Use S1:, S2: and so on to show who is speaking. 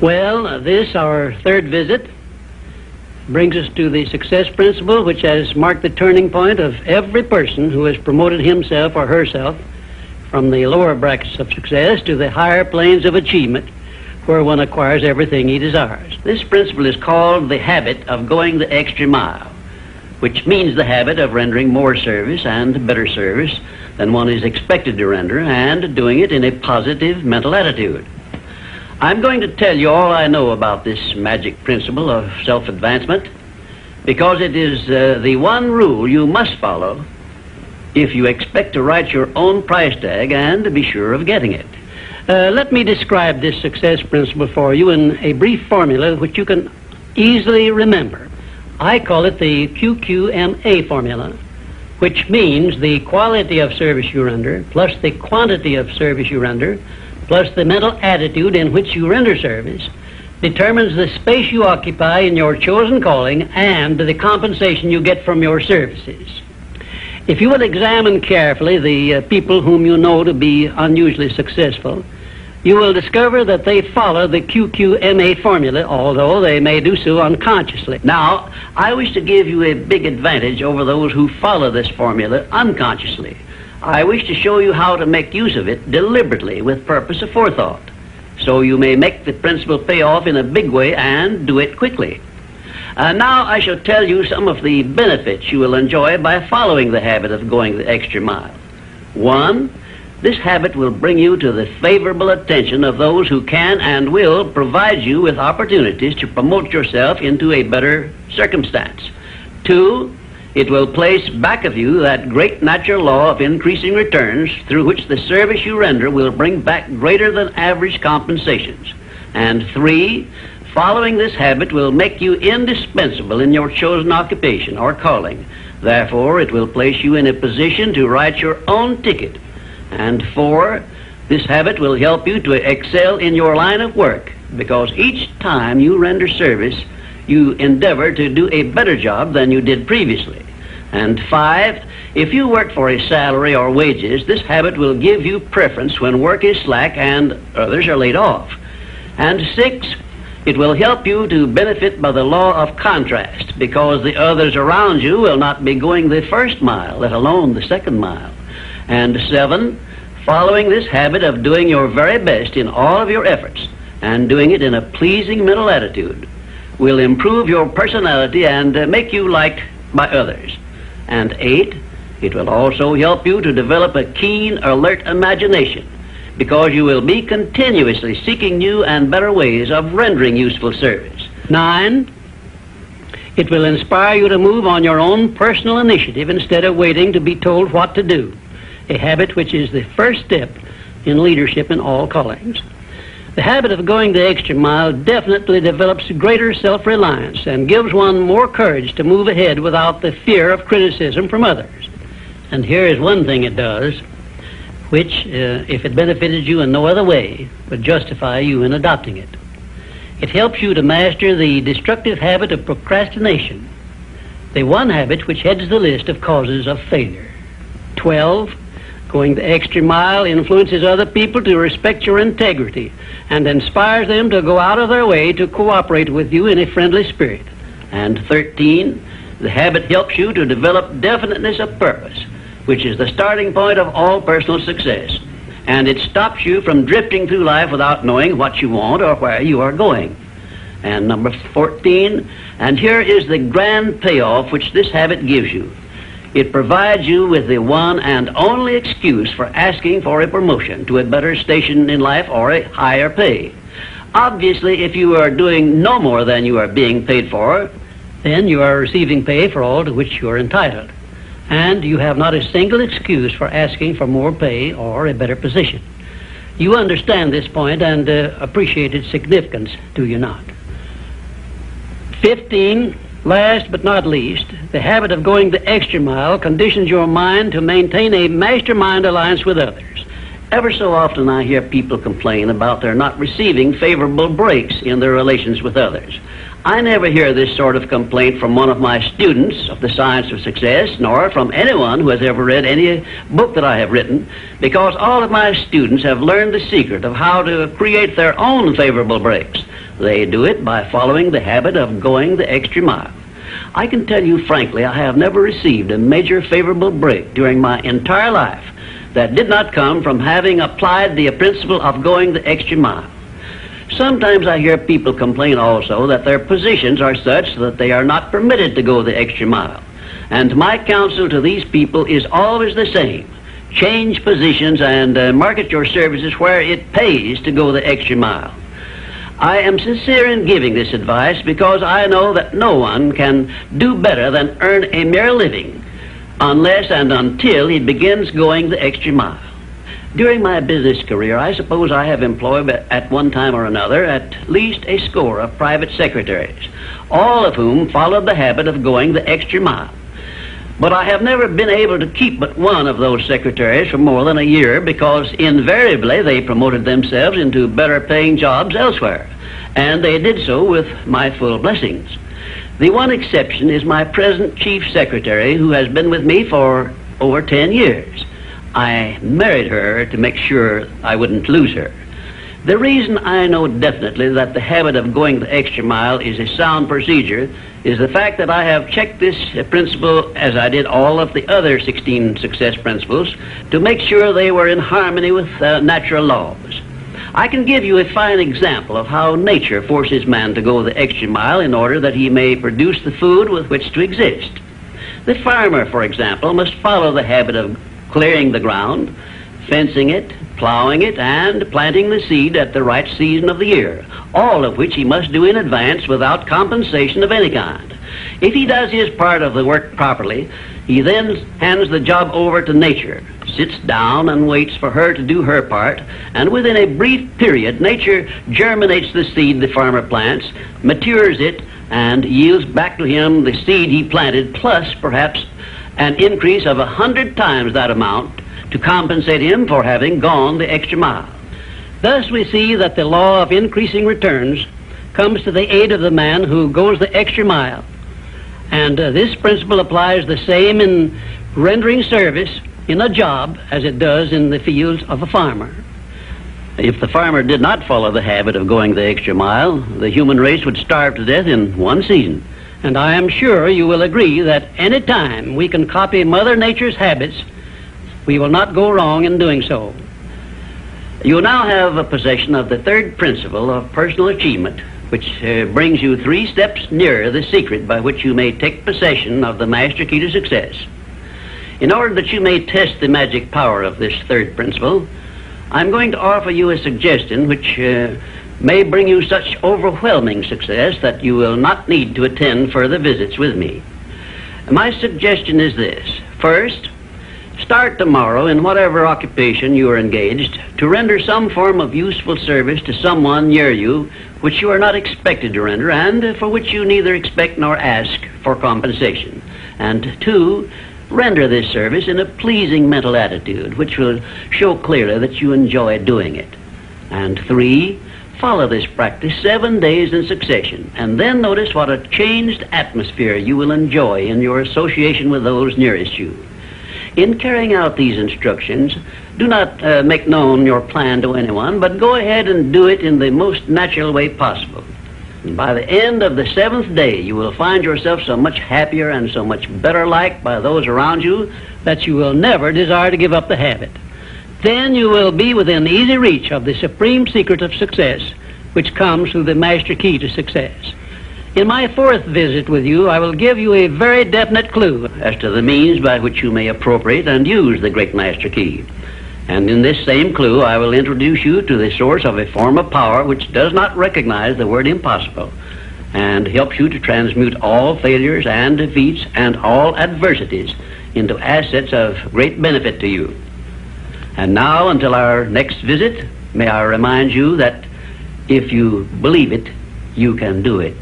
S1: Well, this, our third visit, brings us to the success principle, which has marked the turning point of every person who has promoted himself or herself from the lower brackets of success to the higher planes of achievement, where one acquires everything he desires. This principle is called the habit of going the extra mile, which means the habit of rendering more service and better service than one is expected to render, and doing it in a positive mental attitude. I'm going to tell you all I know about this magic principle of self-advancement, because it is the one rule you must follow if you expect to write your own price tag and to be sure of getting it. Let me describe this success principle for you in a brief formula which you can easily remember. I call it the QQMA formula, which means the quality of service you render plus the quantity of service you render plus the mental attitude in which you render service determines the space you occupy in your chosen calling and the compensation you get from your services. If you will examine carefully the people whom you know to be unusually successful, you will discover that they follow the QQMA formula, although they may do so unconsciously. Now, I wish to give you a big advantage over those who follow this formula unconsciously. I wish to show you how to make use of it deliberately with purpose of forethought, so you may make the principle pay off in a big way and do it quickly. Now I shall tell you some of the benefits you will enjoy by following the habit of going the extra mile. 1, this habit will bring you to the favorable attention of those who can and will provide you with opportunities to promote yourself into a better circumstance. 2, it will place back of you that great natural law of increasing returns through which the service you render will bring back greater than average compensations. And 3, following this habit will make you indispensable in your chosen occupation or calling. Therefore, it will place you in a position to write your own ticket. And 4, this habit will help you to excel in your line of work, because each time you render service, you endeavor to do a better job than you did previously. And 5, if you work for a salary or wages, this habit will give you preference when work is slack and others are laid off. And 6, it will help you to benefit by the law of contrast, because the others around you will not be going the first mile, let alone the second mile. And 7, following this habit of doing your very best in all of your efforts and doing it in a pleasing mental attitude will improve your personality and make you liked by others. And 8, it will also help you to develop a keen, alert imagination, because you will be continuously seeking new and better ways of rendering useful service. 9, it will inspire you to move on your own personal initiative instead of waiting to be told what to do, a habit which is the first step in leadership in all callings. The habit of going the extra mile definitely develops greater self-reliance and gives one more courage to move ahead without the fear of criticism from others. And here is one thing it does, which, if it benefited you in no other way, would justify you in adopting it. It helps you to master the destructive habit of procrastination, the one habit which heads the list of causes of failure. 12, going the extra mile influences other people to respect your integrity and inspires them to go out of their way to cooperate with you in a friendly spirit. And 13, the habit helps you to develop definiteness of purpose, which is the starting point of all personal success. And it stops you from drifting through life without knowing what you want or where you are going. And number 14, and here is the grand payoff which this habit gives you. It provides you with the one and only excuse for asking for a promotion to a better station in life or a higher pay. Obviously, if you are doing no more than you are being paid for, then you are receiving pay for all to which you are entitled. And you have not a single excuse for asking for more pay or a better position. You understand this point and appreciate its significance, do you not? 15, last but not least, the habit of going the extra mile conditions your mind to maintain a mastermind alliance with others. Ever so often I hear people complain about their not receiving favorable breaks in their relations with others. I never hear this sort of complaint from one of my students of the science of success, nor from anyone who has ever read any book that I have written, because all of my students have learned the secret of how to create their own favorable breaks. They do it by following the habit of going the extra mile. I can tell you frankly, I have never received a major favorable break during my entire life that did not come from having applied the principle of going the extra mile. Sometimes I hear people complain also that their positions are such that they are not permitted to go the extra mile. And my counsel to these people is always the same. Change positions and market your services where it pays to go the extra mile. I am sincere in giving this advice because I know that no one can do better than earn a mere living unless and until he begins going the extra mile. During my business career, I suppose I have employed at one time or another at least a score of private secretaries, all of whom followed the habit of going the extra mile. But I have never been able to keep but one of those secretaries for more than a year because invariably they promoted themselves into better paying jobs elsewhere, and they did so with my full blessings. The one exception is my present chief secretary, who has been with me for over 10 years. I married her to make sure I wouldn't lose her. The reason I know definitely that the habit of going the extra mile is a sound procedure is the fact that I have checked this principle, as I did all of the other 16 success principles, to make sure they were in harmony with natural laws. I can give you a fine example of how nature forces man to go the extra mile in order that he may produce the food with which to exist. The farmer, for example, must follow the habit of clearing the ground, fencing it, plowing it, and planting the seed at the right season of the year, all of which he must do in advance without compensation of any kind. If he does his part of the work properly, he then hands the job over to nature, sits down and waits for her to do her part, and within a brief period, nature germinates the seed the farmer plants, matures it, and yields back to him the seed he planted, plus perhaps an increase of 100 times that amount to compensate him for having gone the extra mile. Thus we see that the law of increasing returns comes to the aid of the man who goes the extra mile. And this principle applies the same in rendering service in a job as it does in the fields of a farmer. If the farmer did not follow the habit of going the extra mile, the human race would starve to death in one season. And I am sure you will agree that any time we can copy Mother Nature's habits, we will not go wrong in doing so. You now have a possession of the third principle of personal achievement, which brings you 3 steps nearer the secret by which you may take possession of the master key to success. In order that you may test the magic power of this third principle, I'm going to offer you a suggestion which may bring you such overwhelming success that you will not need to attend further visits with me. My suggestion is this. First, start tomorrow in whatever occupation you are engaged to render some form of useful service to someone near you which you are not expected to render and for which you neither expect nor ask for compensation. And 2, render this service in a pleasing mental attitude which will show clearly that you enjoy doing it. And 3, follow this practice 7 days in succession, and then notice what a changed atmosphere you will enjoy in your association with those nearest you. In carrying out these instructions, do not make known your plan to anyone, but go ahead and do it in the most natural way possible. And by the end of the 7th day, you will find yourself so much happier and so much better liked by those around you that you will never desire to give up the habit. Then you will be within easy reach of the supreme secret of success, which comes through the master key to success. In my 4th visit with you, I will give you a very definite clue as to the means by which you may appropriate and use the great master key. And in this same clue, I will introduce you to the source of a form of power which does not recognize the word impossible and helps you to transmute all failures and defeats and all adversities into assets of great benefit to you. And now, until our next visit, may I remind you that if you believe it, you can do it.